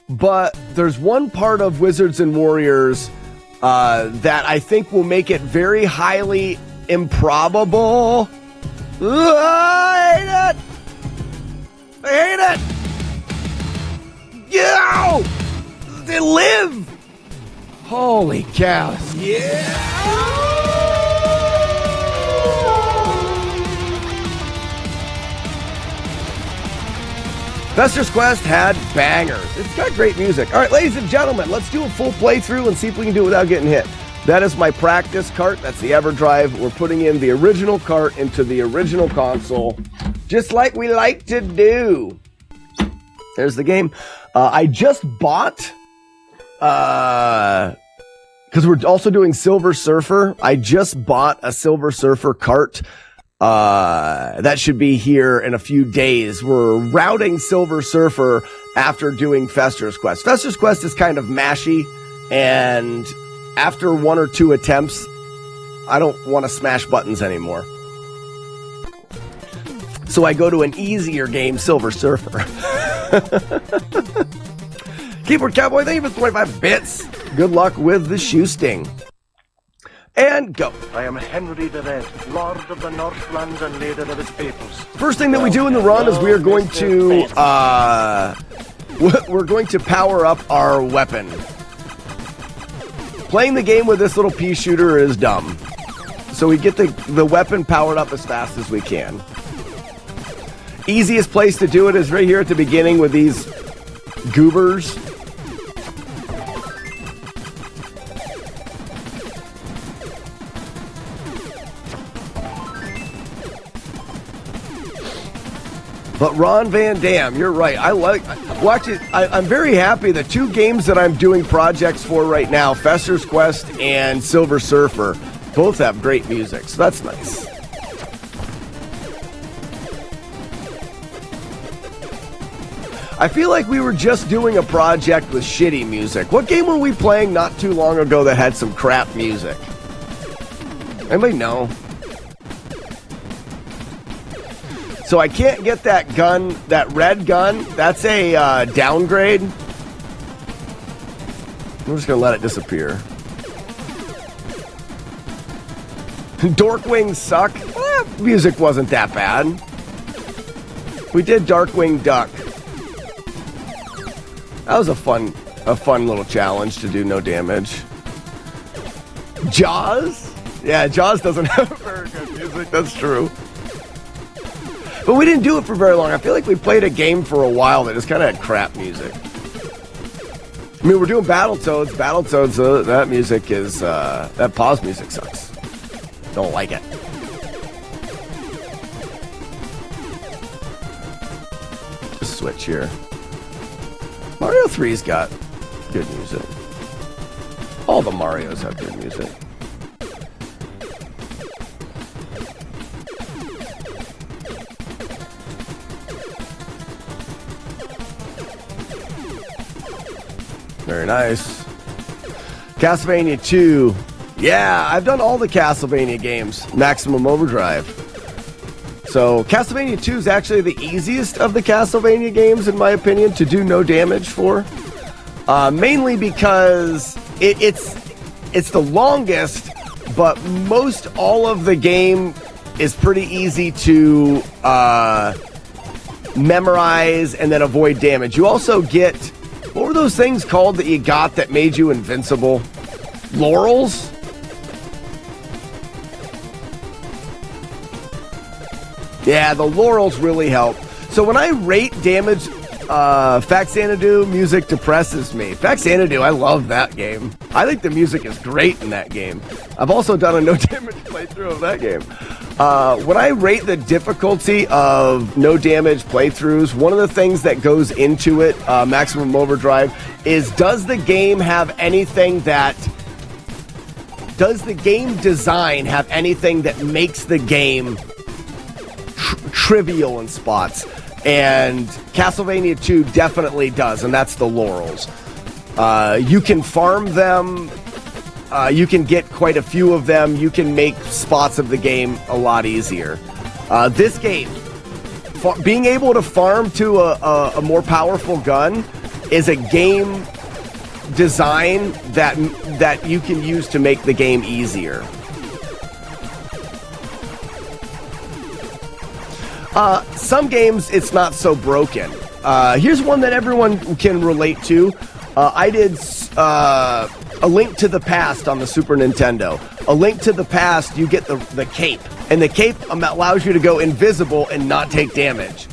but there's one part of Wizards and Warriors that I think will make it very highly improbable. I hate it! I hate it! Yeah! They live! Holy cows. Yeah! FESTER'S Quest had bangers. It's got great music. All right, ladies and gentlemen, let's do a full playthrough and see if we can do it without getting hit. That is my practice cart. That's the EverDrive. We're putting in the original cart into the original console, just like we like to do. There's the game. I just bought, because we're also doing Silver Surfer. I just bought a Silver Surfer cart. That should be here in a few days. We're routing Silver Surfer after doing FESTER'S Quest. FESTER'S Quest is kind of mashy, and after one or two attempts, I don't want to smash buttons anymore. So I go to an easier game, Silver Surfer. Keyboard Cowboy, thank you for 25 bits. Good luck with the shoe sting. And go. I am Henry the Red, Lord of the Northlands and leader of its peoples. First thing that we do in the run is we are going to we're going to power up our weapon. Playing the game with this little pea shooter is dumb. So we get the weapon powered up as fast as we can. Easiest place to do it is right here at the beginning with these goobers. But Ron Van Dam, you're right. Watch it. I'm very happy. The two games that I'm doing projects for right now, FESTER'S Quest and Silver Surfer, both have great music, so that's nice. I feel like we were just doing a project with shitty music. What game were we playing not too long ago that had some crap music? Anybody know? So I can't get that gun, that red gun. That's a downgrade. I'm just going to let it disappear. Dorkwing suck. Music wasn't that bad. We did Darkwing Duck. That was a fun little challenge to do no damage. Jaws? Yeah, Jaws doesn't have very good music. That's true. But we didn't do it for very long. I feel like we played a game for a while that just kind of had crap music. I mean, we're doing Battletoads. Battletoads, that music is, that pause music sucks. Don't like it. Just switch here. Mario 3's got good music. All the Marios have good music. Very nice. Castlevania 2. Yeah, I've done all the Castlevania games. Maximum Overdrive. So, Castlevania 2 is actually the easiest of the Castlevania games, in my opinion, to do no damage for. Mainly because it's the longest, but most all of the game is pretty easy to memorize and then avoid damage. You also get... What were those things called that you got that made you invincible? Laurels? Yeah, the laurels really help. So when I rate damage, Faxanadu music depresses me. Faxanadu, I love that game. I think the music is great in that game. I've also done a no damage playthrough of that game. When I rate the difficulty of no damage playthroughs, one of the things that goes into it, Maximum Overdrive, is does the game have anything that... Does the game design have anything that makes the game trivial in spots? And Castlevania 2 definitely does, and that's the laurels. You can farm them. You can get quite a few of them. You can make spots of the game a lot easier. This game, being able to farm to a more powerful gun is a game design that you can use to make the game easier. Some games, it's not so broken. Here's one that everyone can relate to. I did A Link to the Past on the Super Nintendo. A Link to the Past, you get the cape. And the cape allows you to go invisible and not take damage.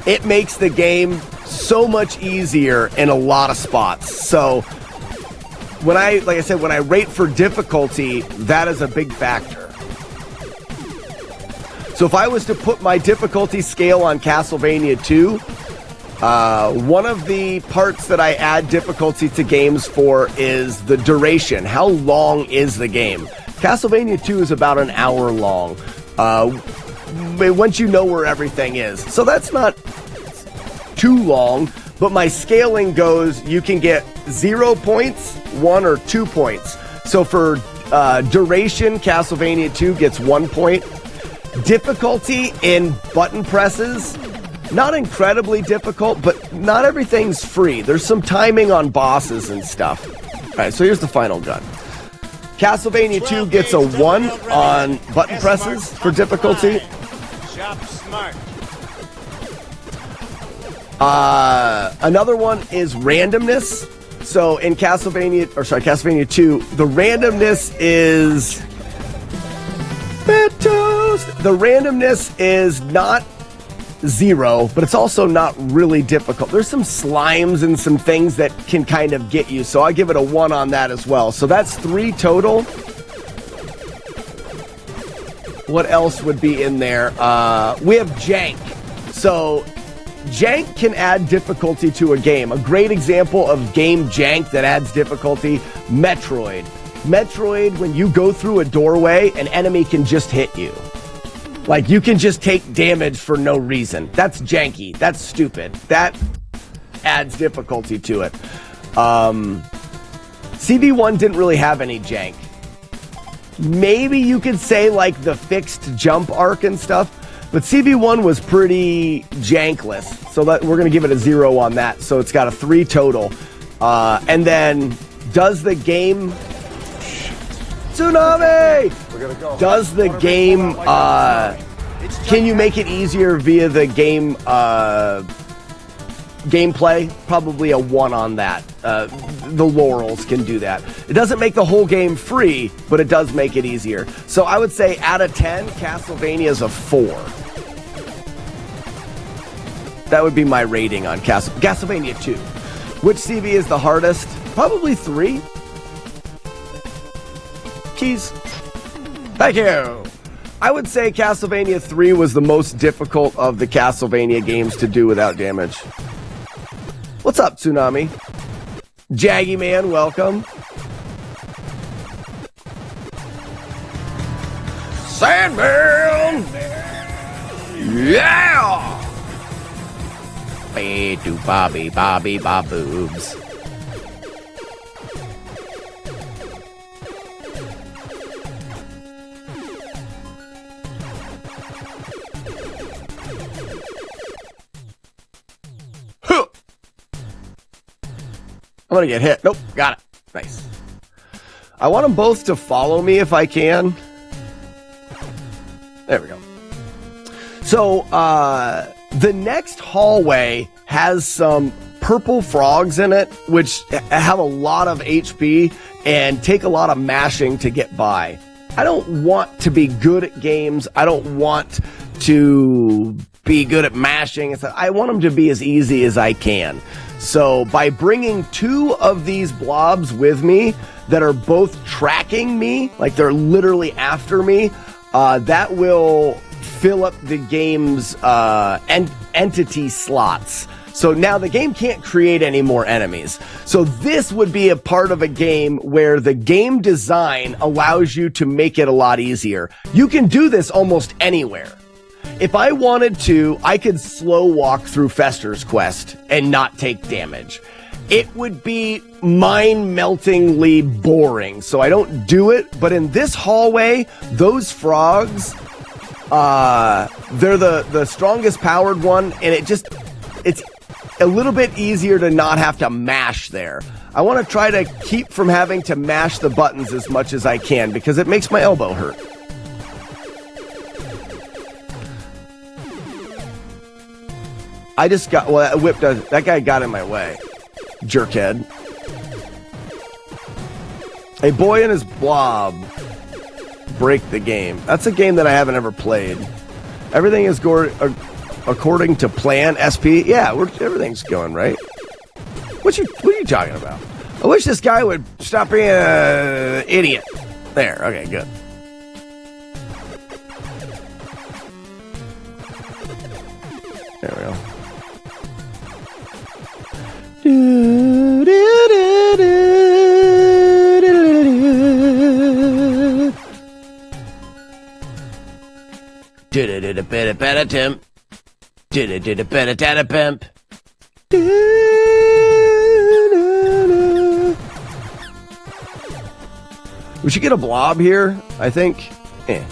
It makes the game so much easier in a lot of spots. So, like I said, when I rate for difficulty, that is a big factor. So if I was to put my difficulty scale on Castlevania 2, one of the parts that I add difficulty to games for is the duration. How long is the game? Castlevania 2 is about an hour long. Once you know where everything is. So that's not too long, but my scaling goes, you can get 0 points, 1 or 2 points. So for duration, Castlevania 2 gets 1 point. Difficulty in button presses, not incredibly difficult, but not everything's free. There's some timing on bosses and stuff. All right, so here's the final gun. Castlevania 2 gets a 1 on button presses for difficulty. Shop smart. Another one is randomness. So in Castlevania 2, the randomness is... The randomness is not 0, but it's also not really difficult. There's some slimes and some things that can kind of get you, so I give it a 1 on that as well. So that's 3 total. What else would be in there? We have jank. So jank can add difficulty to a game. A great example of game jank that adds difficulty, Metroid. Metroid, when you go through a doorway, an enemy can just hit you. Like, you can just take damage for no reason. That's janky. That's stupid. That adds difficulty to it. CB1 didn't really have any jank. Maybe you could say, like, the fixed jump arc and stuff, but CB1 was pretty jankless. So that we're going to give it a 0 on that. So it's got a 3 total. And then, does the game... Tsunami! Does the game, can you make it easier via the game, gameplay? Probably a 1 on that. The Laurels can do that. It doesn't make the whole game free, but it does make it easier. So I would say out of 10, Castlevania is a 4. That would be my rating on Castlevania 2. Which CV is the hardest? Probably 3. Keys. Thank you. I would say Castlevania 3 was the most difficult of the Castlevania games to do without damage. What's up, Tsunami? Jaggy Man, welcome. Sandman! Yeah! Do Bobby, Bobby, Boboobs. I'm gonna get hit. Nope, got it. Nice. I want them both to follow me if I can. There we go. So, the next hallway has some purple frogs in it, which have a lot of HP and take a lot of mashing to get by. I don't want to be good at games. I don't want to be good at mashing. I want them to be as easy as I can. So by bringing 2 of these blobs with me that are both tracking me, like they're literally after me, that will fill up the game's entity slots. So now the game can't create any more enemies. So this would be a part of a game where the game design allows you to make it a lot easier. You can do this almost anywhere. If I wanted to, I could slow walk through FESTER'S quest and not take damage. It would be mind-meltingly boring, so I don't do it. But in this hallway, those frogs, they're the strongest powered one, and it's a little bit easier to not have to mash there. I want to try to keep from having to mash the buttons as much as I can because it makes my elbow hurt. I just got, well, that guy got in my way. Jerkhead. A boy and his blob break the game. That's a game that I haven't ever played. Everything is according to plan, SP. Yeah, everything's going right. What are you talking about? I wish this guy would stop being an idiot. There, okay, good. There we go. Did a better Tim. Did a better data pimp. We should get a blob here, I think. Yeah.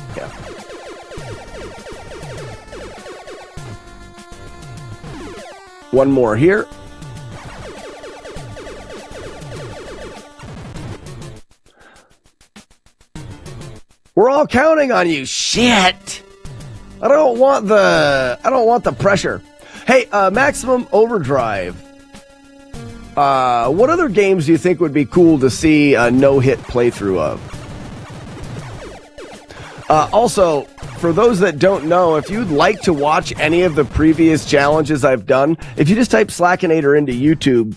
One more here. We're all counting on you. Shit. I don't want the pressure. Hey, Maximum Overdrive. What other games do you think would be cool to see a no-hit playthrough of? Also, for those that don't know, if you'd like to watch any of the previous challenges I've done, if you just type Slackinator into YouTube,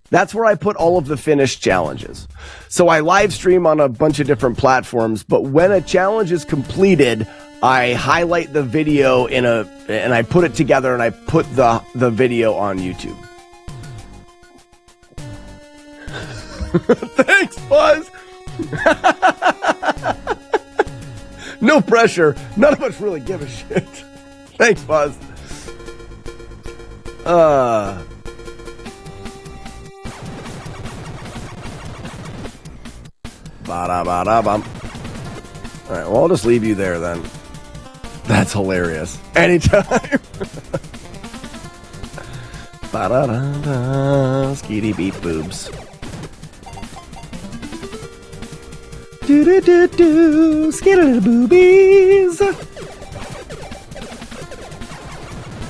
that's where I put all of the finished challenges. So I live stream on a bunch of different platforms, but when a challenge is completed, I highlight the video and I put it together and I put the video on YouTube. Thanks, Buzz. No pressure. None of us really give a shit. Thanks, Buzz. Ba-da-ba-da-bum. All right, well, I'll just leave you there then. That's hilarious. Anytime. Ba-da-da-da. Skeety beep boobs. Do-do-do-do. Skeety boobies.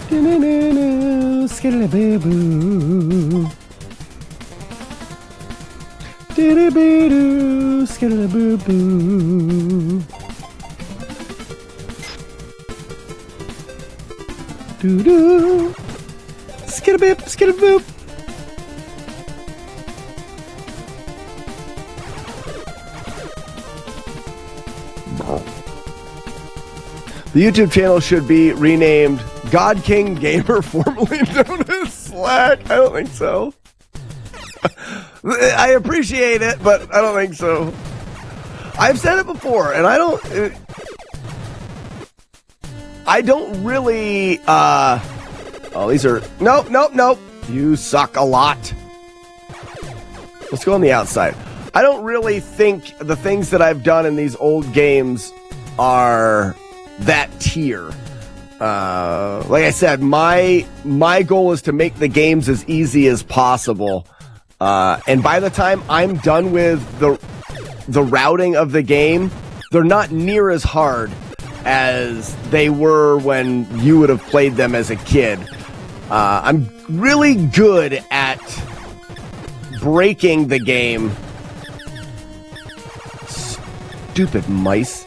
Do-do-do-do. Skeety boo-boo. Do-do-do-do. Skeety boo-boo. Doo-doo. Skidda-bip, skidda-boop. The YouTube channel should be renamed God King Gamer, formerly known as Slack. I don't think so. I appreciate it, but I don't think so. I've said it before, and I don't really, oh, these are, nope. You suck a lot. Let's go on the outside. I don't really think the things that I've done in these old games are that tier. Like I said, my goal is to make the games as easy as possible. And by the time I'm done with the routing of the game, they're not near as hard as they were when you would have played them as a kid. I'm really good at breaking the game. Stupid mice.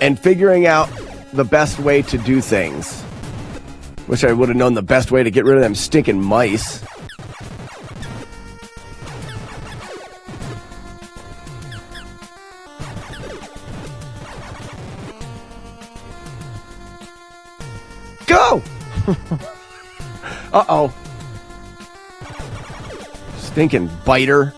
And figuring out the best way to do things. Wish I would have known the best way to get rid of them stinking mice. Go! Uh-oh. Stinking biter.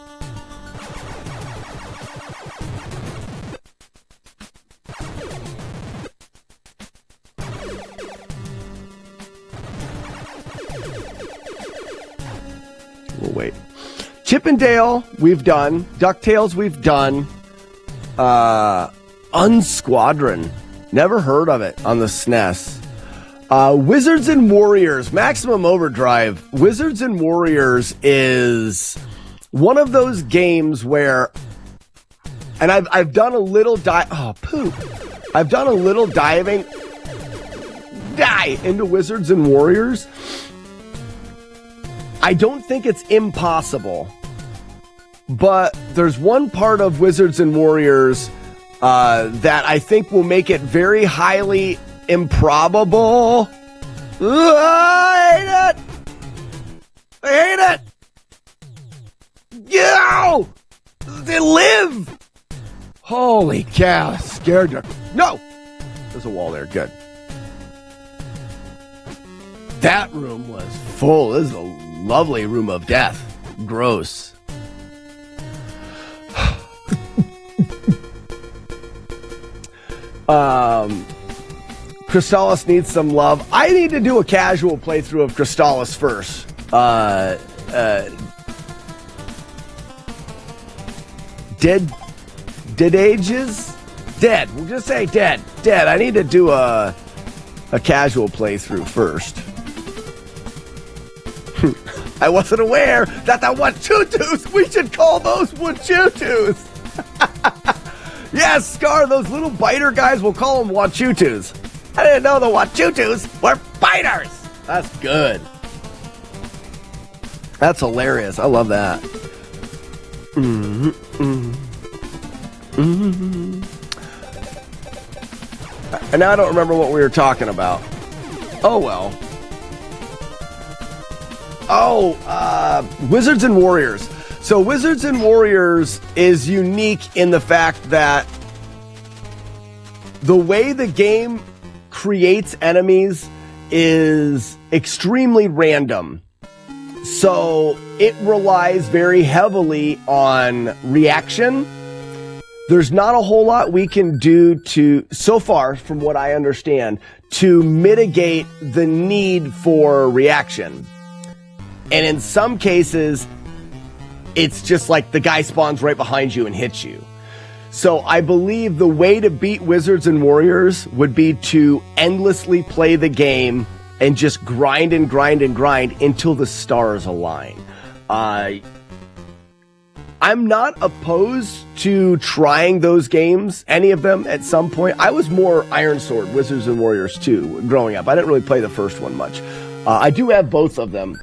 We'll wait. Chip and Dale, we've done. DuckTales, we've done. Unsquadron. Never heard of it on the SNES. Wizards and Warriors, Maximum Overdrive. Wizards and Warriors is one of those games where, and I've done a little I've done a little dive into Wizards and Warriors. I don't think it's impossible, but there's one part of Wizards and Warriors that I think will make it very highly improbable. I hate it! I hate it! Yo! They live! Holy cow, scared to... No! There's a wall there, good. That room was full. This is a lovely room of death. Gross. Crystalis needs some love. I need to do a casual playthrough of Crystalis first. Dead ages? Dead. We'll just say dead. Dead. I need to do a casual playthrough first. I wasn't aware that the Wachutus, we should call those Wachutus. Yes, Scar, those little biter guys, we'll call them Wachutus. I didn't know the Wachutus were biters. That's good. That's hilarious. I love that. And now I don't remember what we were talking about. Oh, well. Wizards and Warriors. So Wizards and Warriors is unique in the fact that the way the game creates enemies is extremely random. So it relies very heavily on reaction. There's not a whole lot we can do so far, from what I understand, to mitigate the need for reaction. And in some cases, it's just like the guy spawns right behind you and hits you. So I believe the way to beat Wizards and Warriors would be to endlessly play the game and just grind and grind and grind until the stars align. I'm not opposed to trying those games, any of them, at some point. I was more Iron Sword, Wizards and Warriors 2, growing up. I didn't really play the first one much. I do have both of them.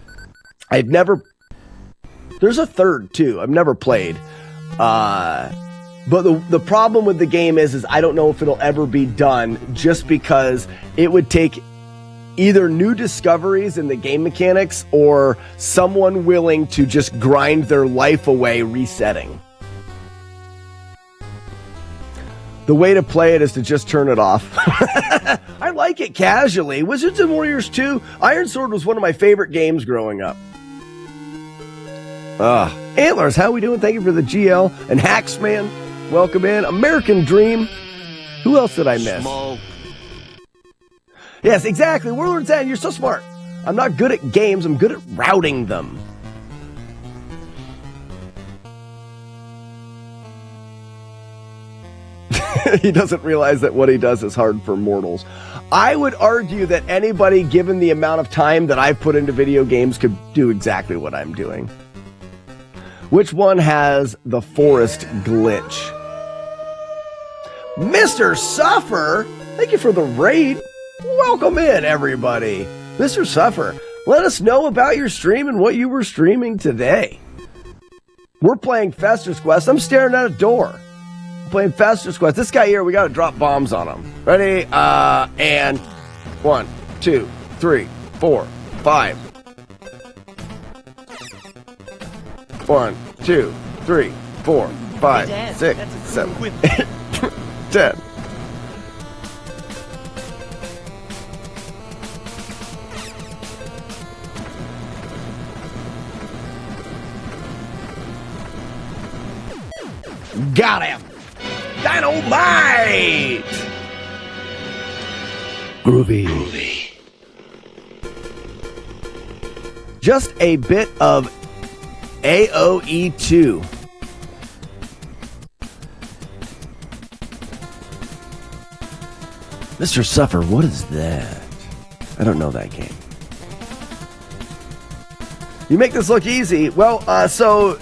There's a third, too. I've never played. But the problem with the game is I don't know if it'll ever be done, just because it would take either new discoveries in the game mechanics or someone willing to just grind their life away resetting. The way to play it is to just turn it off. I like it casually. Wizards and Warriors 2, Iron Sword was one of my favorite games growing up. Antlers, how we doing? Thank you for the GL. And Hacksman, welcome in. American Dream. Who else did I miss? Smoke. Yes, exactly. Warlord Zen, you're so smart. I'm not good at games. I'm good at routing them. He doesn't realize that what he does is hard for mortals. I would argue that anybody, given the amount of time that I've put into video games, could do exactly what I'm doing. Which one has the forest glitch? Mr. Suffer, thank you for the raid. Welcome in, everybody. Mr. Suffer, let us know about your stream and what you were streaming today. We're playing FESTER'S Quest. I'm staring at a door. Playing FESTER'S Quest. This guy here, we gotta drop bombs on him. Ready? And 1, 2, 3, 4, 5. 1, 2, 3, 4, 5, 6, 7, 8, 10. Got him! Dynamite! Groovy. Just a bit of AOE2. Mr. Suffer, what is that? I don't know that game. You make this look easy. Well, so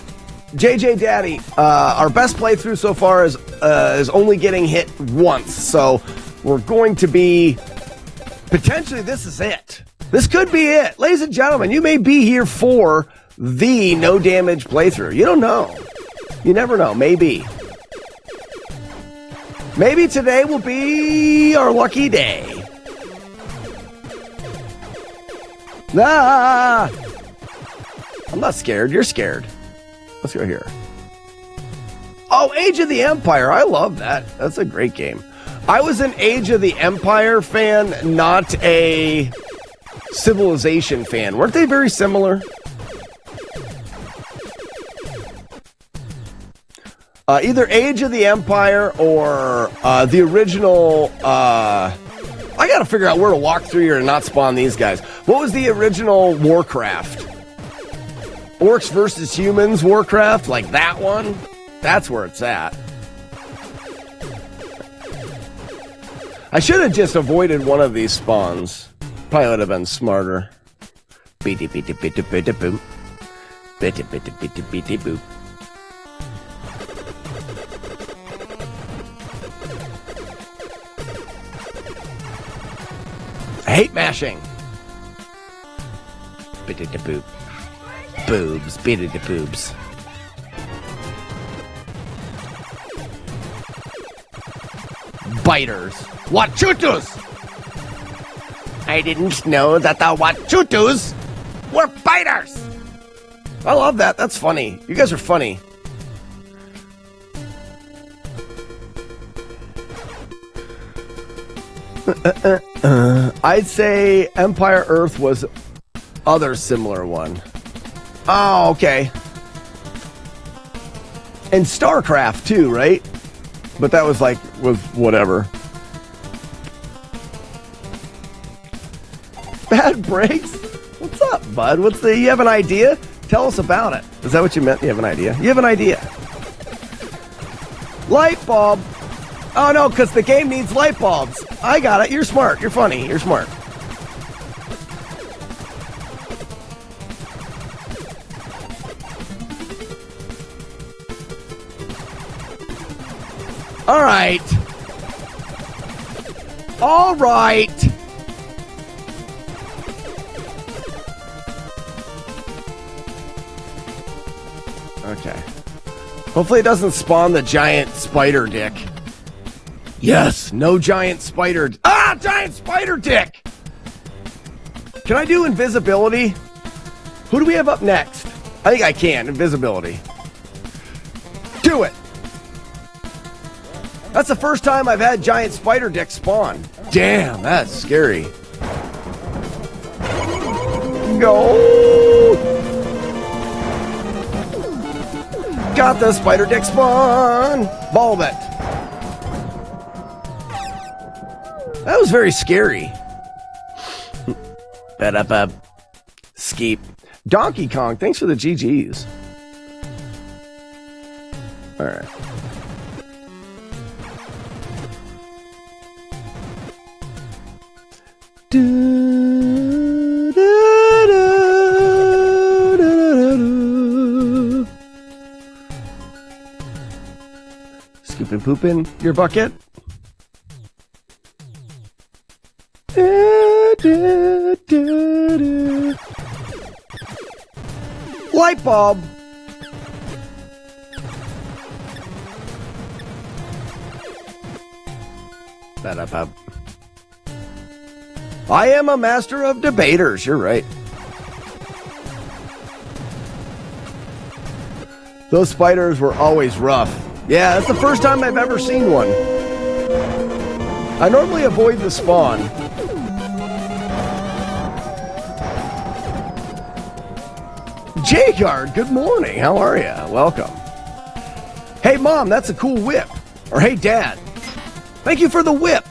JJ Daddy, our best playthrough so far is only getting hit once. So we're going to be potentially this is it. This could be it, ladies and gentlemen. You may be here for the no damage playthrough. You don't know. You never know. Maybe today will be our lucky day. Ah! I'm not scared. You're scared. Let's go here. Oh, Age of the Empire. I love that. That's a great game. I was an Age of the Empire fan, not a Civilization fan. Weren't they very similar? Either Age of the Empire or the original... I gotta figure out where to walk through here and not spawn these guys. What was the original Warcraft? Orcs versus Humans Warcraft? Like that one? That's where it's at. I should have just avoided one of these spawns. Probably would have been smarter. Beady beady beady beady boop. Beady beady beady beady boop. I hate mashing. Beady da boop. Boobs. Beady da boobs. Biters. Wachutus! I didn't know that the Wachutus were biters! I love that. That's funny. You guys are funny. I'd say Empire Earth was other similar one. Oh, okay. And StarCraft too, right? But that was like, was whatever. Bad breaks? What's up, bud? You have an idea? Tell us about it. Is that what you meant? You have an idea? You have an idea. Light bulb. Oh no, because the game needs light bulbs. I got it. You're smart. You're funny. You're smart. All right. All right. Okay. Hopefully it doesn't spawn the giant spider dick. Yes, no giant spider. Giant spider dick! Can I do invisibility? Who do we have up next? I think I can. Invisibility. Do it! That's the first time I've had giant spider dick spawn. Damn, that's scary. Go! Got the spider dick spawn! Bulb it. That was very scary. Ba-da-ba. Skeep. Donkey Kong, thanks for the GGs. Alright. Scoopin' poopin' your bucket. Light bulb. Ba-da-ba. I am a master of debaters. You're right. Those spiders were always rough. Yeah, that's the first time I've ever seen one. I normally avoid the spawn. J-Guard, good morning. How are you? Welcome. Hey, Mom, that's a cool whip. Or, hey, Dad, thank you for the whip.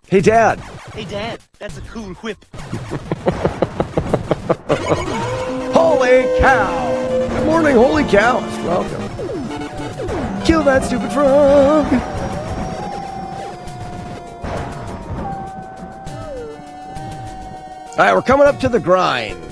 Hey, Dad. Hey, Dad, that's a cool whip. Holy cow. Good morning. Holy cows. Welcome. Kill that stupid frog. All right, we're coming up to the grind.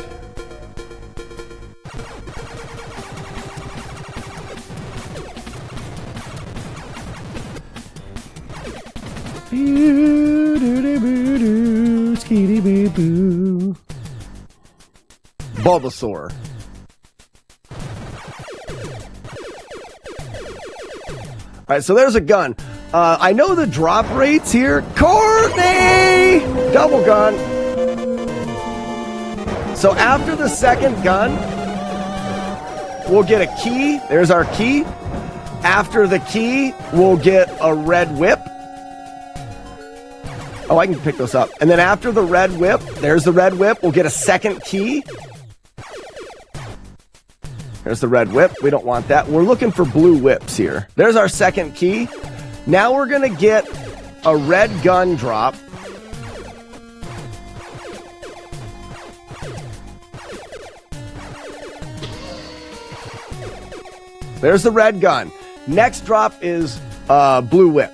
Bulbasaur. All right, so there's a gun. I know the drop rates here. Courtney! Double gun. So after the second gun, we'll get a key. There's our key. After the key, we'll get a red whip. Oh, I can pick those up. And then after the red whip, there's the red whip. We'll get a second key. There's the red whip. We don't want that. We're looking for blue whips here. There's our second key. Now we're going to get a red gun drop. There's the red gun. Next drop is blue whip.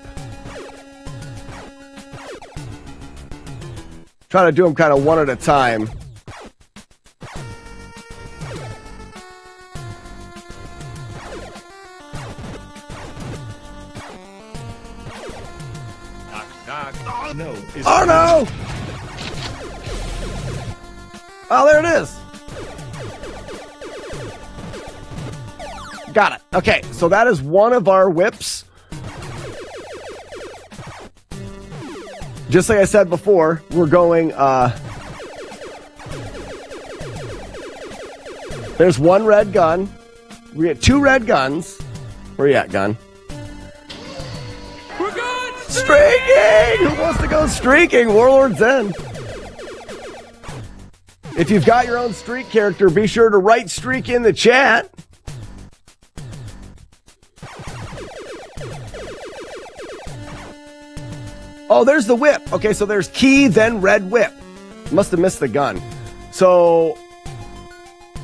Try to do them kind of one at a time. No. Oh no! Oh, there it is. Got it. Okay, so that is one of our whips. Just like I said before, we're going, there's one red gun. We get two red guns. Where you at, gun? We're going Streaking! Who wants to go streaking? Warlord's End. If you've got your own streak character, be sure to write streak in the chat. Oh, there's the whip. Okay, so there's key, then red whip. Must have missed the gun. So,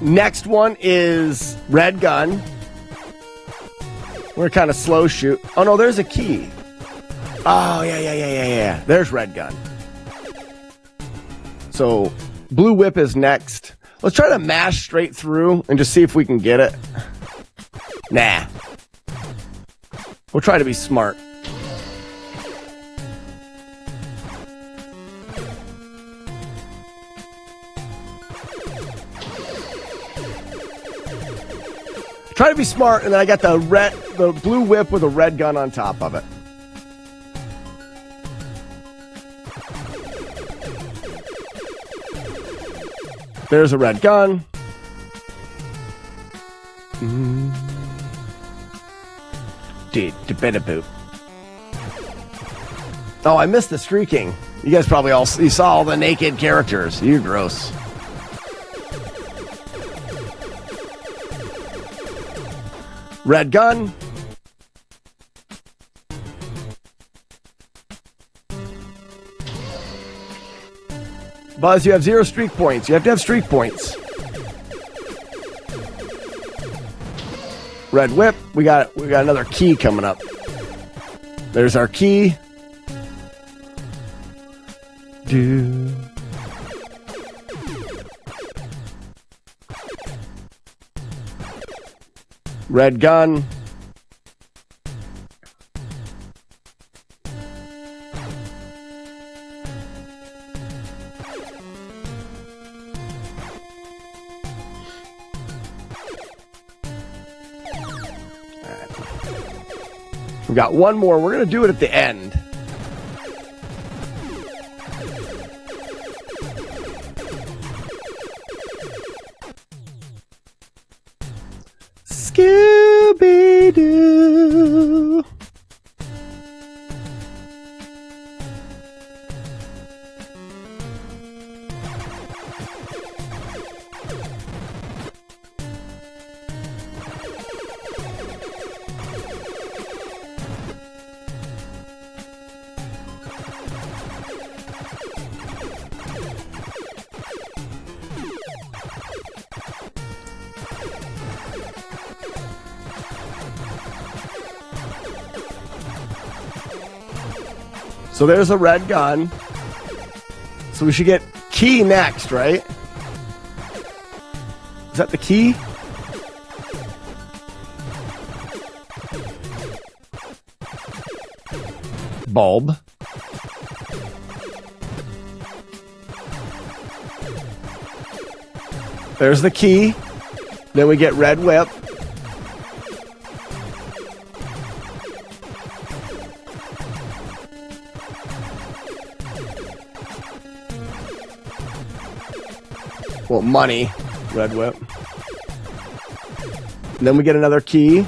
next one is red gun. We're kind of slow shoot. Oh, no, there's a key. Oh, yeah. There's red gun. So, blue whip is next. Let's try to mash straight through and just see if we can get it. Nah. We'll try to be smart. Try to be smart, and then I got the blue whip with a red gun on top of it. There's a red gun. Boop. Oh, I missed the streaking. You guys probably you saw all the naked characters. You're gross. Red gun. Buzz, you have 0 streak points. You have to have streak points. Red whip. We got another key coming up. There's our key. Red gun. We've got one more. We're going to do it at the end. Scooby-Doo. So there's a red gun. So we should get key next, right? Is that the key? Bulb. There's the key. Then we get red whip. Well, money. Red whip. And then we get another key.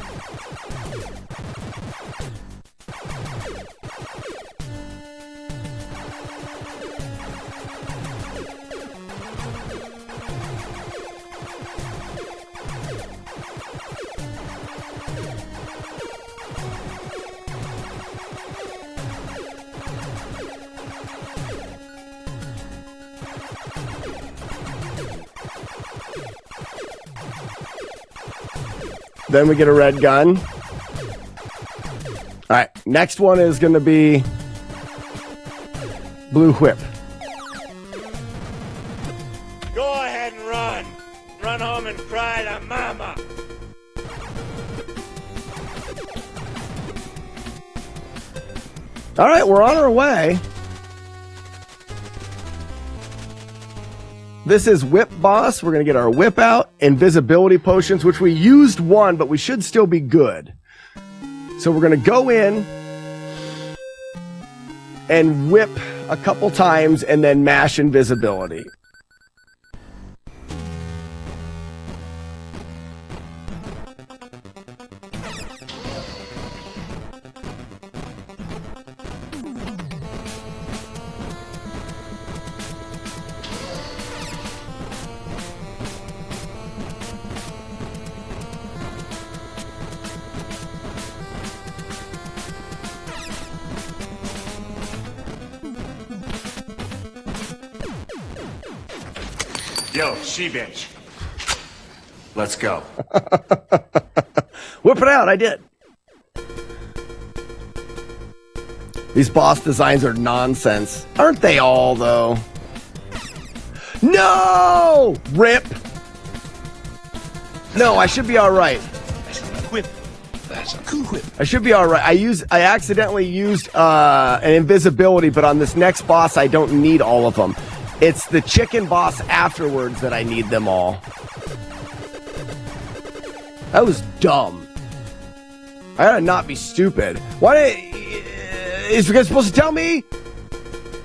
Then we get a red gun. All right, next one is going to be blue whip. Go ahead and run. Run home and cry to mama. All right, we're on our way. This is Whip Boss. We're going to get our whip out. Invisibility potions, which we used one, but we should still be good. So we're going to go in and whip a couple times and then mash invisibility. Yo, she-bitch. Let's go. Whip it out, I did. These boss designs are nonsense. Aren't they all, though? No! Rip! No, I should be alright. Whip. That's a cool whip. I should be alright. I accidentally used an invisibility, but on this next boss, I don't need all of them. It's the chicken boss afterwards that I need them all. That was dumb. I gotta not be stupid. Why is you guys supposed to tell me?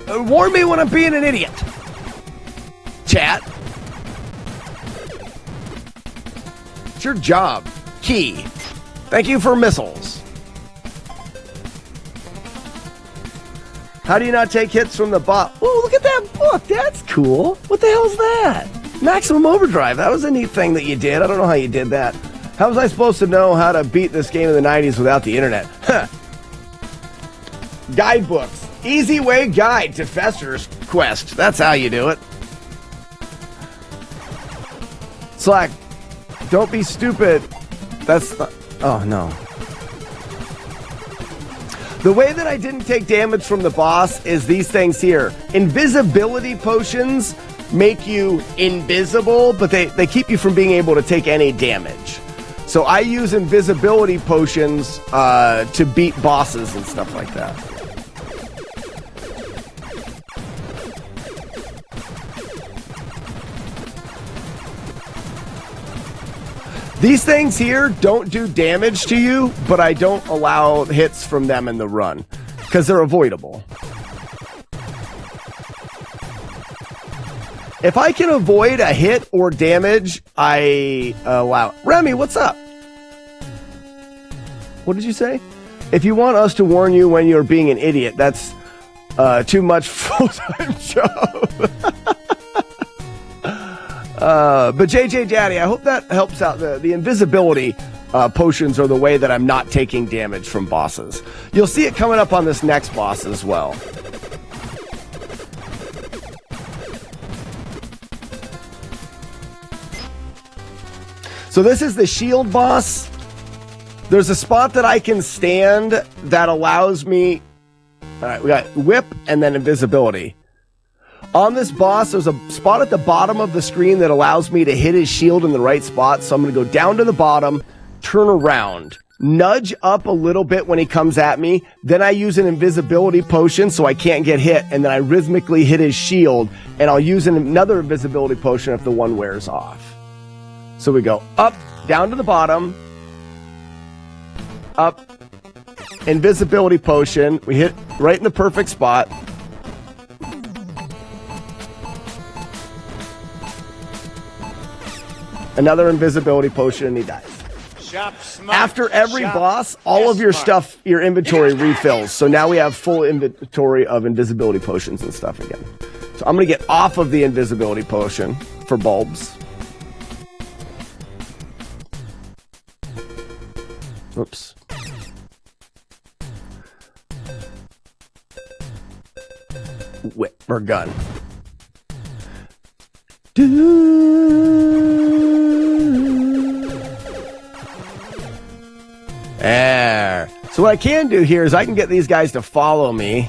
Warn me when I'm being an idiot. Chat. It's your job. Key. Thank you for missiles. How do you not take hits from the bot? Oh, look at that book. That's cool. What the hell's that? Maximum Overdrive. That was a neat thing that you did. I don't know how you did that. How was I supposed to know how to beat this game in the 90s without the internet? Huh. Guidebooks. Easy way guide to FESTER'S quest. That's how you do it. Slack. Don't be stupid. That's... oh, no. The way that I didn't take damage from the boss is these things here. Invisibility potions make you invisible, but they keep you from being able to take any damage. So I use invisibility potions to beat bosses and stuff like that. These things here don't do damage to you, but I don't allow hits from them in the run, because they're avoidable. If I can avoid a hit or damage, I allow it. Remy, what's up? What did you say? If you want us to warn you when you're being an idiot, that's too much full-time job. But JJ Daddy, I hope that helps out. The invisibility potions are the way that I'm not taking damage from bosses. You'll see it coming up on this next boss as well. So this is the shield boss. There's a spot that I can stand that allows me All right, we got whip and then invisibility. On this boss, there's a spot at the bottom of the screen that allows me to hit his shield in the right spot. So I'm going to go down to the bottom, turn around, nudge up a little bit when he comes at me. Then I use an invisibility potion so I can't get hit. And then I rhythmically hit his shield. And I'll use another invisibility potion if the one wears off. So we go up, down to the bottom, up, invisibility potion. We hit right in the perfect spot. Another invisibility potion and he dies. After every boss, all of your stuff, your inventory refills. So now we have full inventory of invisibility potions and stuff again. So I'm going to get off of the invisibility potion for bulbs. Oops. Whip or gun. There. So what I can do here is I can get these guys to follow me.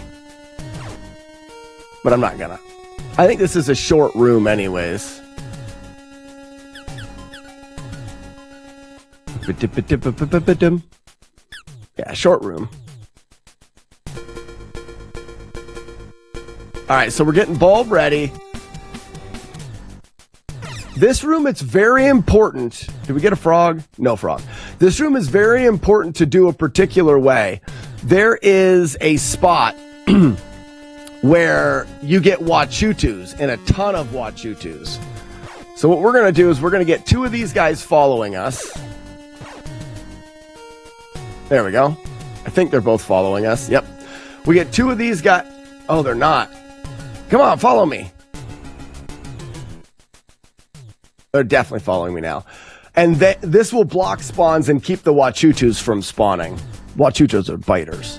But I'm not gonna. I think this is a short room anyways. Yeah, short room. Alright, so we're getting bulb ready. This room, it's very important. Did we get a frog? No frog. This room is very important to do a particular way. There is a spot where you get Wachutus and a ton of Wachutus. So what we're going to do is we're going to get two of these guys following us. There we go. I think they're both following us. Yep. We get two of these guys. Oh, they're not. Come on, follow me. They're definitely following me now. And this will block spawns and keep the Wachutus from spawning. Wachutus are biters.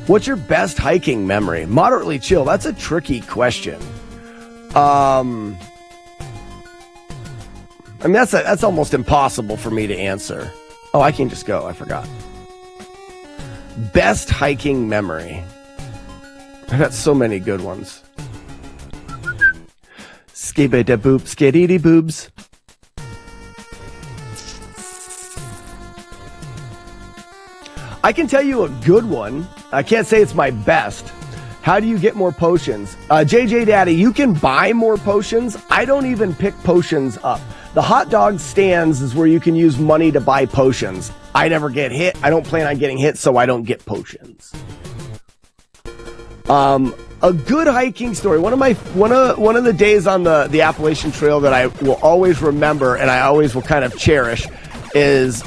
What's your best hiking memory? Moderately chill. That's a tricky question. I mean, that's almost impossible for me to answer. Oh, I can just go. I forgot. Best hiking memory. I've got so many good ones. Skibidi boop, skididi boobs. I can tell you a good one. I can't say it's my best. How do you get more potions? JJ Daddy, you can buy more potions. I don't even pick potions up. The hot dog stands is where you can use money to buy potions. I never get hit. I don't plan on getting hit, so I don't get potions. A good hiking story. One of the days on the Appalachian Trail that I will always remember and I always will kind of cherish is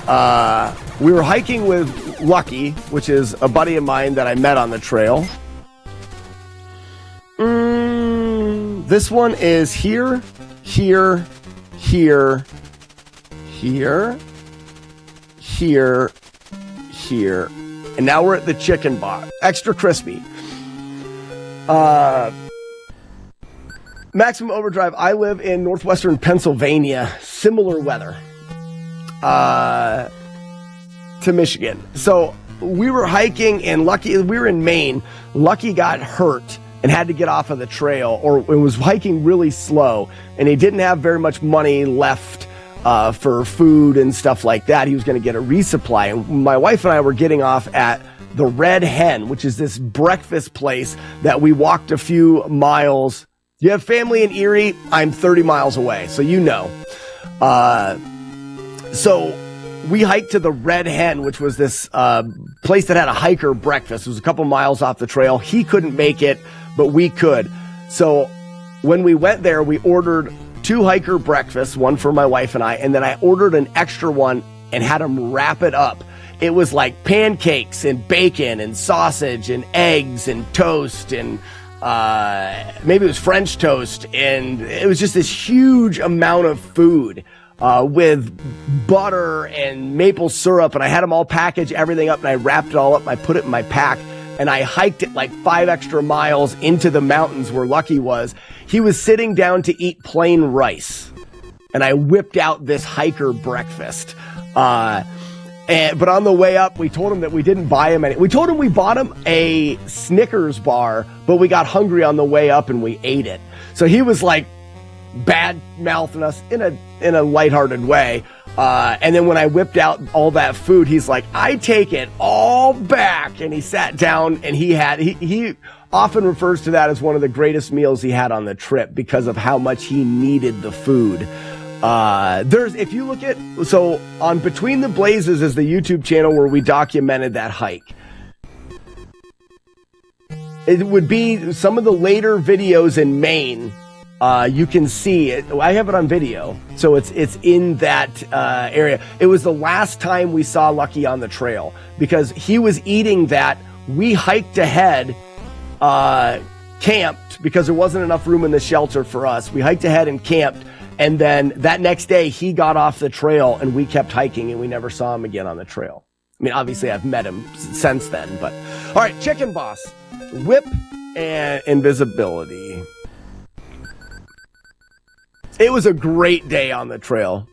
we were hiking with Lucky, which is a buddy of mine that I met on the trail. This one is here, here, here, here, here, here, and now we're at the chicken box. Extra crispy. Maximum Overdrive. I live in northwestern Pennsylvania. Similar weather to Michigan. So we were hiking and Lucky, we were in Maine. Lucky got hurt and had to get off of the trail, or it was hiking really slow, and he didn't have very much money left for food and stuff like that. He was going to get a resupply. And my wife and I were getting off at the Red Hen, which is this breakfast place that we walked a few miles. You have family in Erie? I'm 30 miles away, so you know. So we hiked to the Red Hen, which was this place that had a hiker breakfast. It was a couple miles off the trail. He couldn't make it, but we could. So when we went there, we ordered 2 hiker breakfasts, one for my wife and I, and then I ordered an extra one and had him wrap it up. It was like pancakes and bacon and sausage and eggs and toast and maybe it was French toast. And it was just this huge amount of food with butter and maple syrup. And I had them all package everything up and I wrapped it all up and I put it in my pack. And I hiked it like 5 extra miles into the mountains where Lucky was. He was sitting down to eat plain rice. And I whipped out this hiker breakfast. But on the way up, we told him that we didn't buy him any. We told him we bought him a Snickers bar, but we got hungry on the way up and we ate it. So he was like bad mouthing us in a lighthearted way. And then when I whipped out all that food, he's like, I take it all back. And he sat down and he often refers to that as one of the greatest meals he had on the trip because of how much he needed the food. If you look at, so on Between the Blazes is the YouTube channel where we documented that hike. It would be some of the later videos in Maine. You can see it. I have it on video. So it's in that, area. It was the last time we saw Lucky on the trail because he was eating that. We hiked ahead, camped because there wasn't enough room in the shelter for us. We hiked ahead and camped. And then that next day, he got off the trail and we kept hiking and we never saw him again on the trail. I mean, obviously, I've met him since then, but all right, Chicken Boss, whip and invisibility. It was a great day on the trail.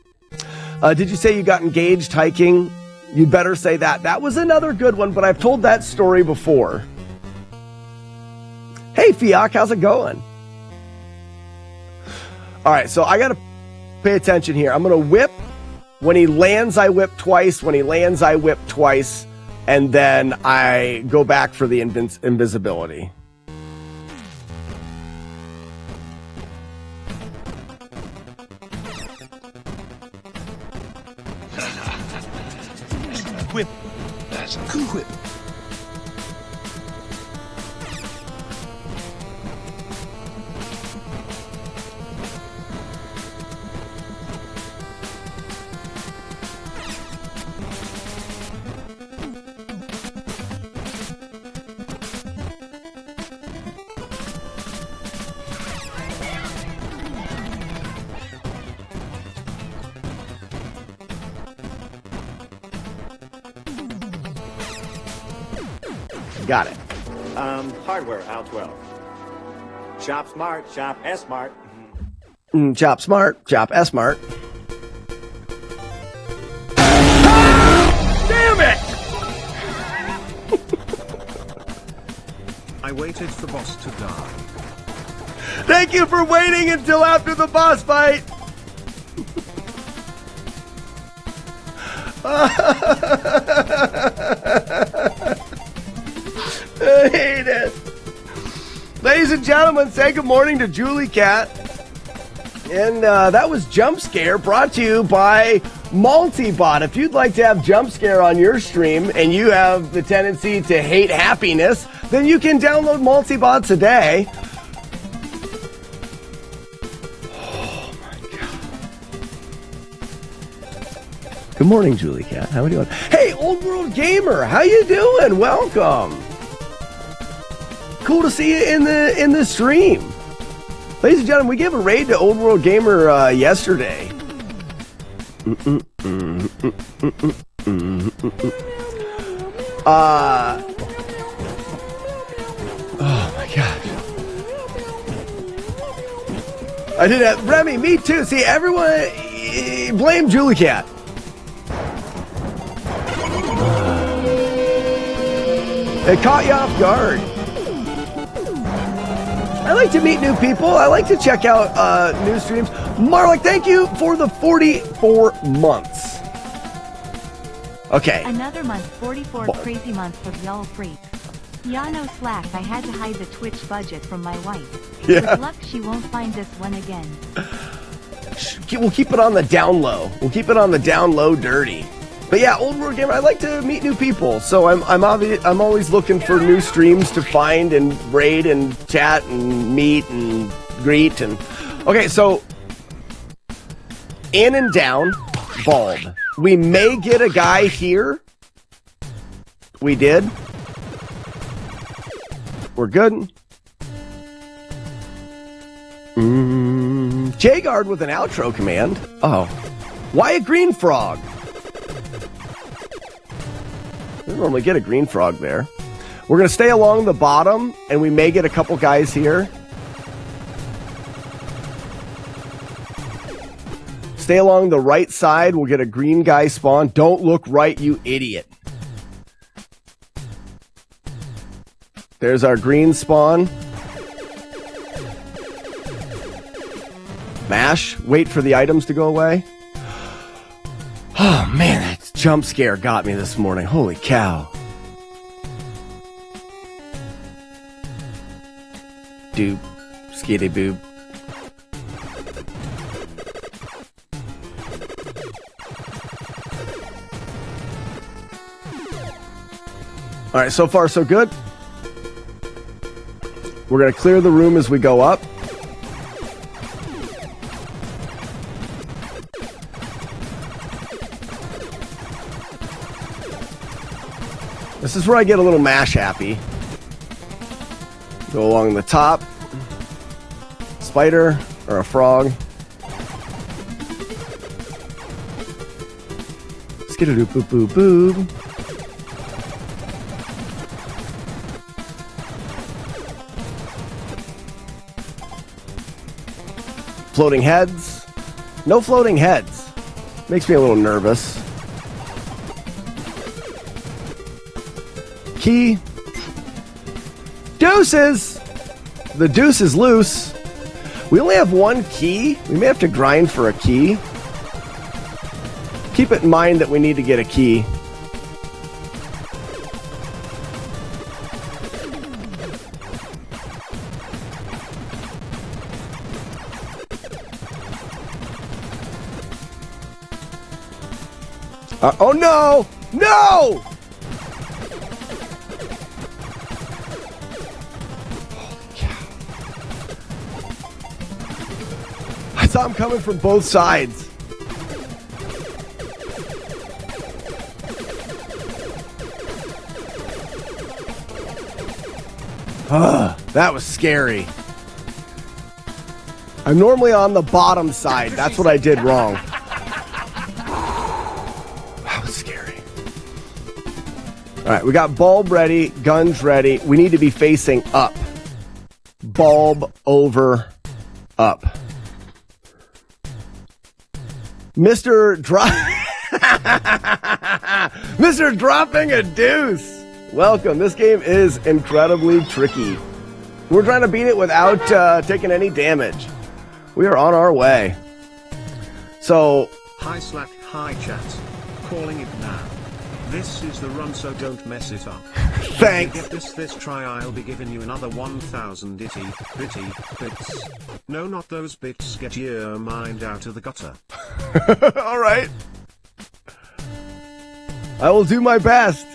Did you say you got engaged hiking? You'd better say that. That was another good one, but I've told that story before. Hey, Fiak, how's it going? All right, so I got to pay attention here. I'm going to whip. When he lands, I whip twice. When he lands, I whip twice. And then I go back for the invisibility. Whip. That's a cool whip. Got it. Hardware, Al12. Shop smart, shop S-smart. Shop smart, shop S-smart. Damn it! I waited for boss to die. Thank you for waiting until after the boss fight. I hate it. Ladies and gentlemen, say good morning to Julie Cat. And that was Jump Scare brought to you by Multibot. If you'd like to have Jump Scare on your stream and you have the tendency to hate happiness, then you can download Multibot today. Oh my God. Good morning, Julie Cat. How are you doing? Hey, Old World Gamer, how you doing? Welcome. Cool to see you in the stream. Ladies and gentlemen, we gave a raid to Old World Gamer yesterday. Oh my gosh. I did that. Remy, me too. See, everyone blame Julie Cat. It caught you off guard. I like to meet new people. I like to check out new streams. Marlik, thank you for the 44 months. Okay. Another month, 44 crazy months of y'all freaks. Yeah, no slack. I had to hide the Twitch budget from my wife. Yeah. With luck, she won't find this one again. We'll keep it on the down low. We'll keep it on the down low dirty. But yeah, Old World Gamer, I like to meet new people. So I'm always looking for new streams to find and raid and chat and meet and greet and okay, so in and down, bulb. We may get a guy here. We did. We're good. J-Guard with an outro command. Oh. Why a green frog? We don't normally get a green frog there. We're going to stay along the bottom, and we may get a couple guys here. Stay along the right side. We'll get a green guy spawn. Don't look right, you idiot. There's our green spawn. Mash. Wait for the items to go away. Oh, man, that jump scare got me this morning. Holy cow. Doob. Skitty boob. Alright, so far so good. We're going to clear the room as we go up. This is where I get a little mash happy. Go along the top. Spider or a frog. Skidadoo boop boop boop. Floating heads. No floating heads. Makes me a little nervous. Key. Deuces! The deuce is loose. We only have one key. We may have to grind for a key. Keep it in mind that we need to get a key. Oh no! No! I saw him coming from both sides. That was scary. I'm normally on the bottom side. That's what I did wrong. That was scary. Alright, we got bulb ready, guns ready. We need to be facing up. Bulb over up. Mr. Dropping a Deuce. Welcome. This game is incredibly tricky. We're trying to beat it without taking any damage. We are on our way. So... Hi Slack, hi chat. Calling it now. This is the run, so don't mess it up. Thanks. If you get this try, I'll be giving you another 1,000 bitty bits. No, not those bits. Get your mind out of the gutter. Alright. I will do my best.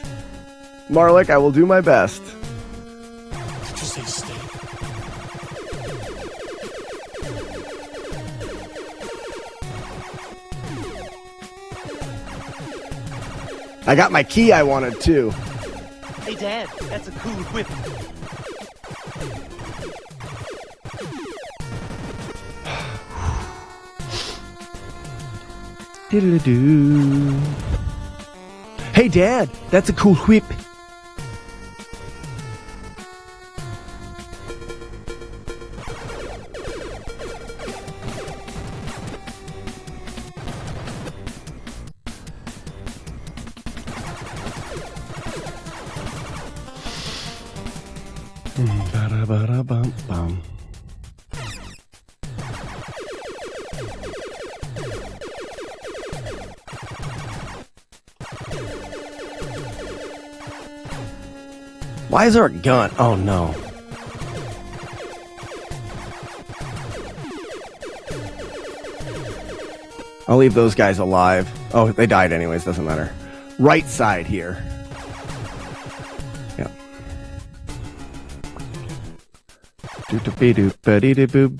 Marlik, I will do my best. Did you say stay? I got my key I wanted too. Hey Dad, that's a cool whip. Diddle-doo. Hey Dad, that's a cool whip. Ba-da-ba-da-bum-bum. Why is there a gun? Oh no. I'll leave those guys alive. Oh, they died anyways, doesn't matter. Right side here. Yeah. Doop-a-dee-doop-a-dee-dee-boop.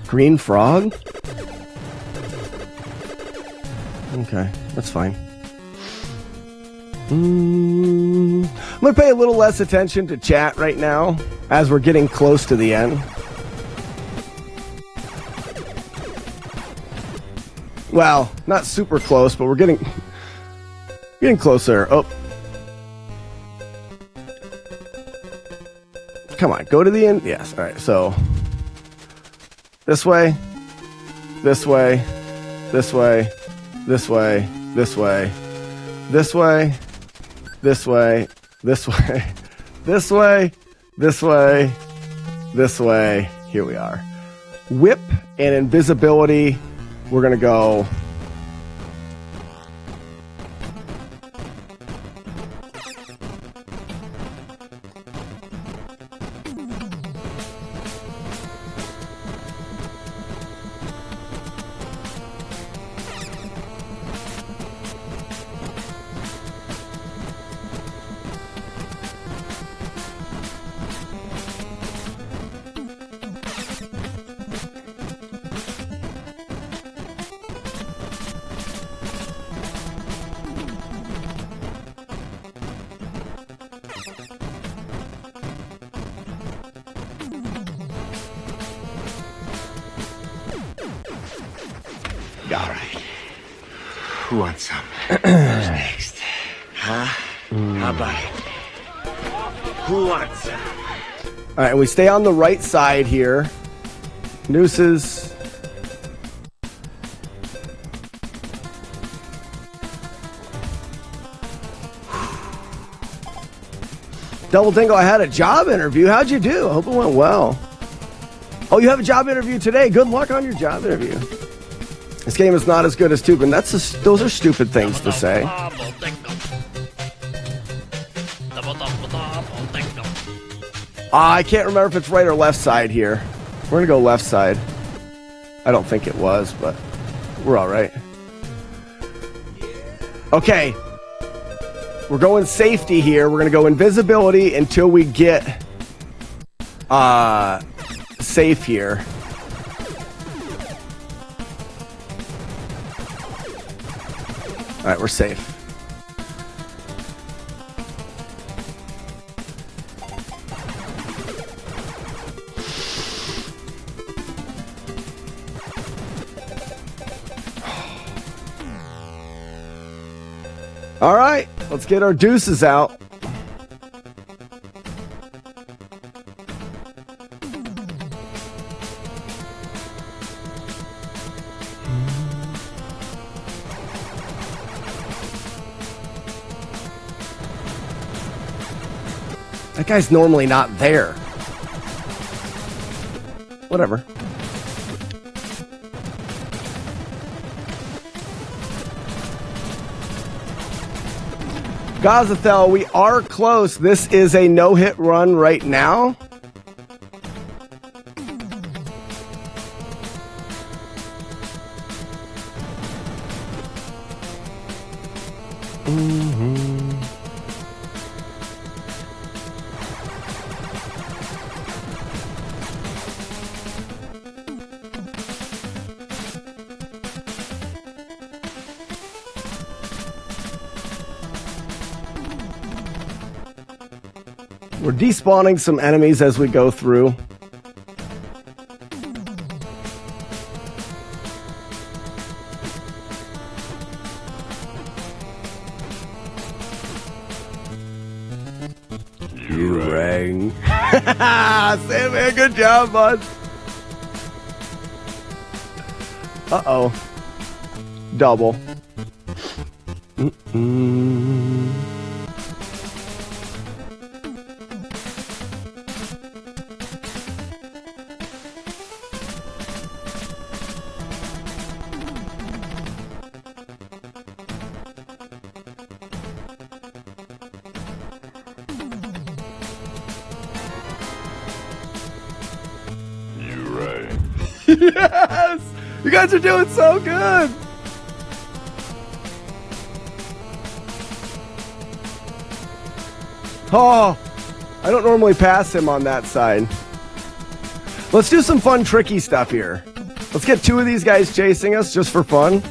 Green frog? Okay, that's fine. I'm going to pay a little less attention to chat right now as we're getting close to the end. Well, not super close, but we're getting closer. Oh. Come on, go to the end. Yes, all right. So This way. This way. This way. This way. This way. This way. This way. This way. This way. This way. This way. Here we are. Whip and invisibility. We're going to go... All right. Who wants some? Who's next? Huh? How about it? Who wants some? All right, we stay on the right side here. Nooses. Double Dingle, I had a job interview. How'd you do? I hope it went well. Oh, you have a job interview today. Good luck on your job interview. This game is not as good as Tubin. Those are stupid things to say. I can't remember if it's right or left side here. We're going to go left side. I don't think it was, but we're all right. Okay. We're going safety here. We're going to go invisibility until we get safe here. All right, we're safe. All right, let's get our deuces out. That guy's normally not there. Whatever. Gazathel, we are close. This is a no-hit run right now. We're despawning some enemies as we go through. You rang. Sandman, good job, bud. Uh-oh. Double. Yes! You guys are doing so good! Oh, I don't normally pass him on that side. Let's do some fun, tricky stuff here. Let's get two of these guys chasing us just for fun.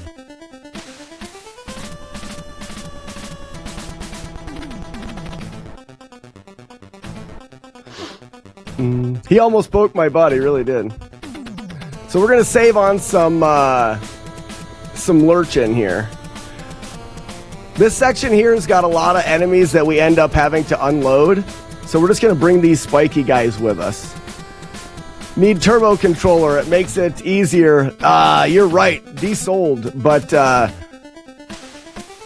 He almost poked my butt, he really did. So we're going to save on some lurchin here. This section here has got a lot of enemies that we end up having to unload. So we're just going to bring these spiky guys with us. Need turbo controller. It makes it easier. You're right. Desold, but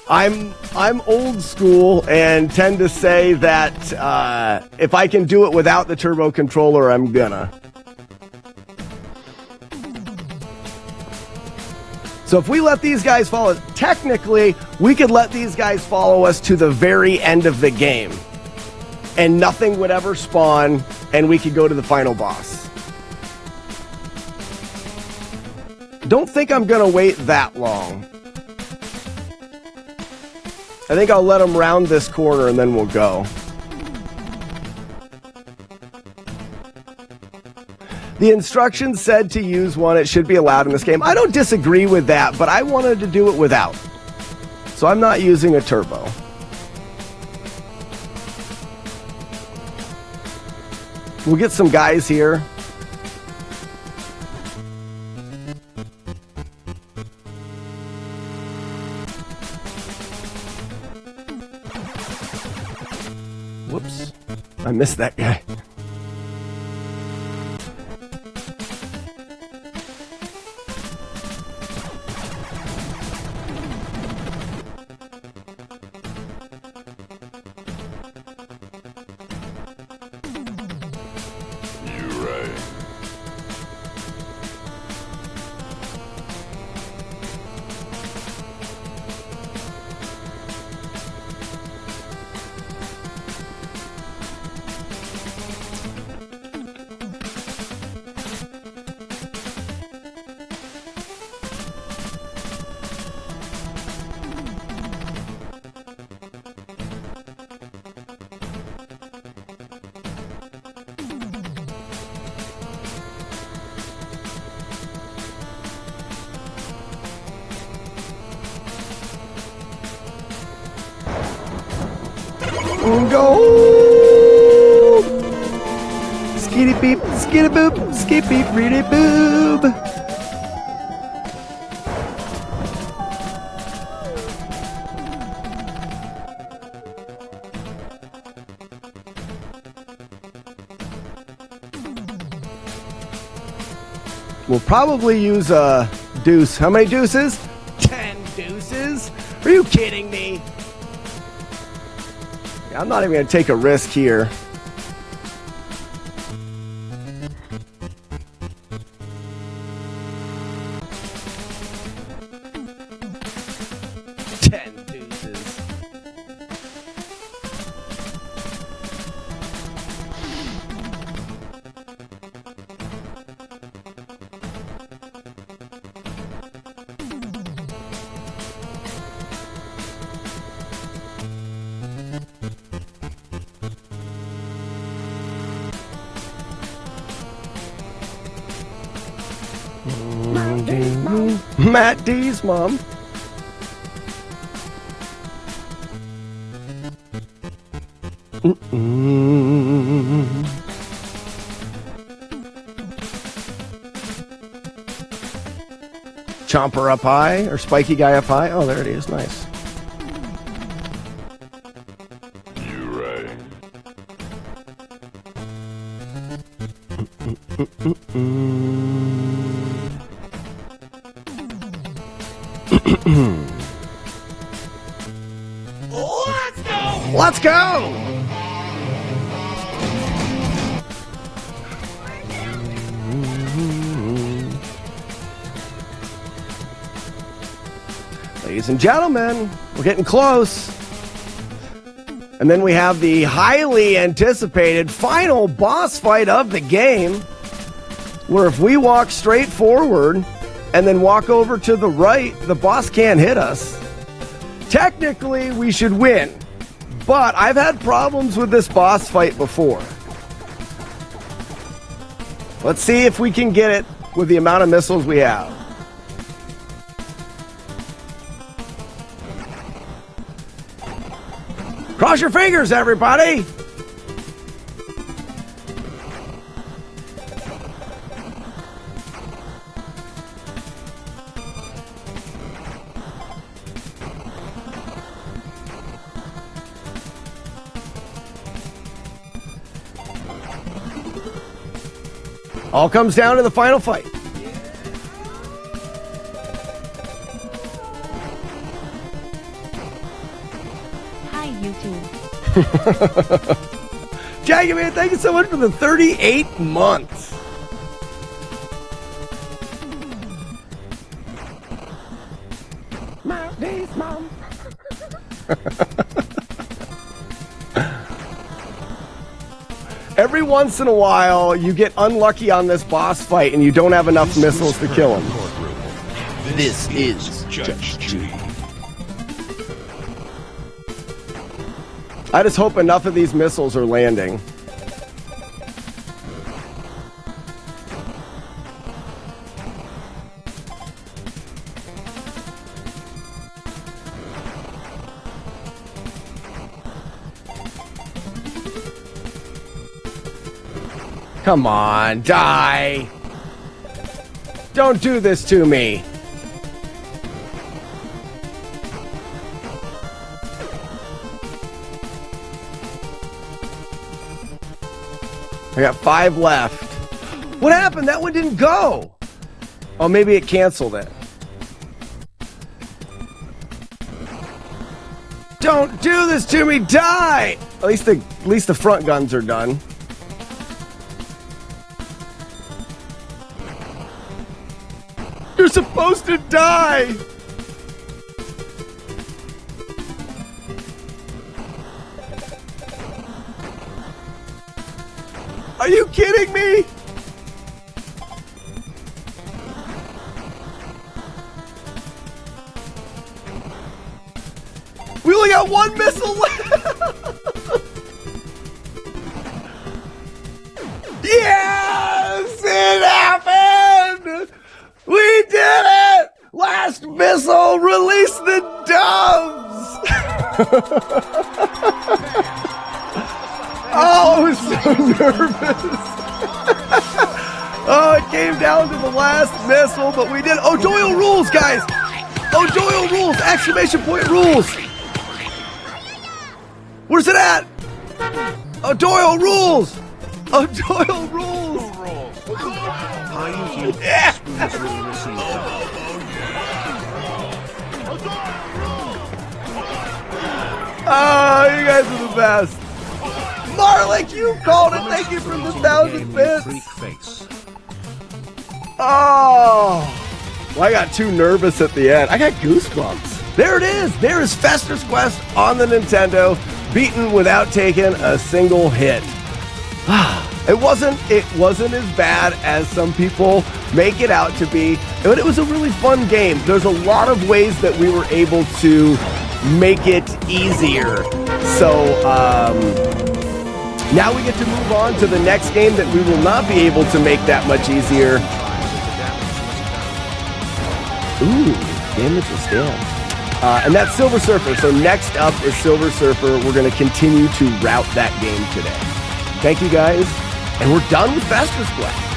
I'm old school and tend to say that if I can do it without the turbo controller, I'm gonna. So if we let these guys follow, technically, we could let these guys follow us to the very end of the game. And nothing would ever spawn, and we could go to the final boss. Don't think I'm going to wait that long. I think I'll let them round this corner, and then we'll go. The instructions said to use one. It should be allowed in this game. I don't disagree with that, but I wanted to do it without. So I'm not using a turbo. We'll get some guys here. Whoops. I missed that guy. Go! Skitty beep, skitty boop, skitty beep, reedy boob. We'll probably use a deuce. How many deuces? 10 deuces? Are you kidding me? I'm not even going to take a risk here. Matt D's mom. Chomper up high, or spiky guy up high. Oh, there it is. Nice. You're right. Let's go! Ladies and gentlemen, we're getting close. And then we have the highly anticipated final boss fight of the game, where if we walk straight forward and then walk over to the right, the boss can't hit us. Technically, we should win, but I've had problems with this boss fight before. Let's see if we can get it with the amount of missiles we have. Cross your fingers, everybody! All comes down to the final fight. Hi, YouTube. Jaggy Man, thank you so much for the 38 months. Mom. Every once in a while, you get unlucky on this boss fight and you don't have enough missiles to kill him. This is Judge Judy. I just hope enough of these missiles are landing. Come on, die! Don't do this to me! I got 5 left. What happened? That one didn't go! Oh, maybe it canceled it. Don't do this to me! Die! At least the front guns are done. You're supposed to die! Are you kidding me? We only got 1 missile left! Yes! It happened! We did it! Last missile, release the doves! Oh, I was so nervous. Oh, it came down to the last missile, but we did. Oh, Doyle rules, guys! Oh, Doyle rules! Exclamation point rules! Where's it at? Oh, Doyle rules! Oh, Doyle rules! Yeah! Oh, you guys are the best. Marlik, you called it. Thank you for the 1,000 bits. Oh, well, I got too nervous at the end. I got goosebumps. There it is. There is FESTER'S Quest on the Nintendo, beaten without taking a single hit. It wasn't as bad as some people make it out to be, but it was a really fun game. There's a lot of ways that we were able to make it easier. So now we get to move on to the next game that we will not be able to make that much easier. Ooh, damage was down. And that's Silver Surfer. So next up is Silver Surfer. We're going to continue to route that game today. Thank you guys. And we're done with FESTER'S Quest.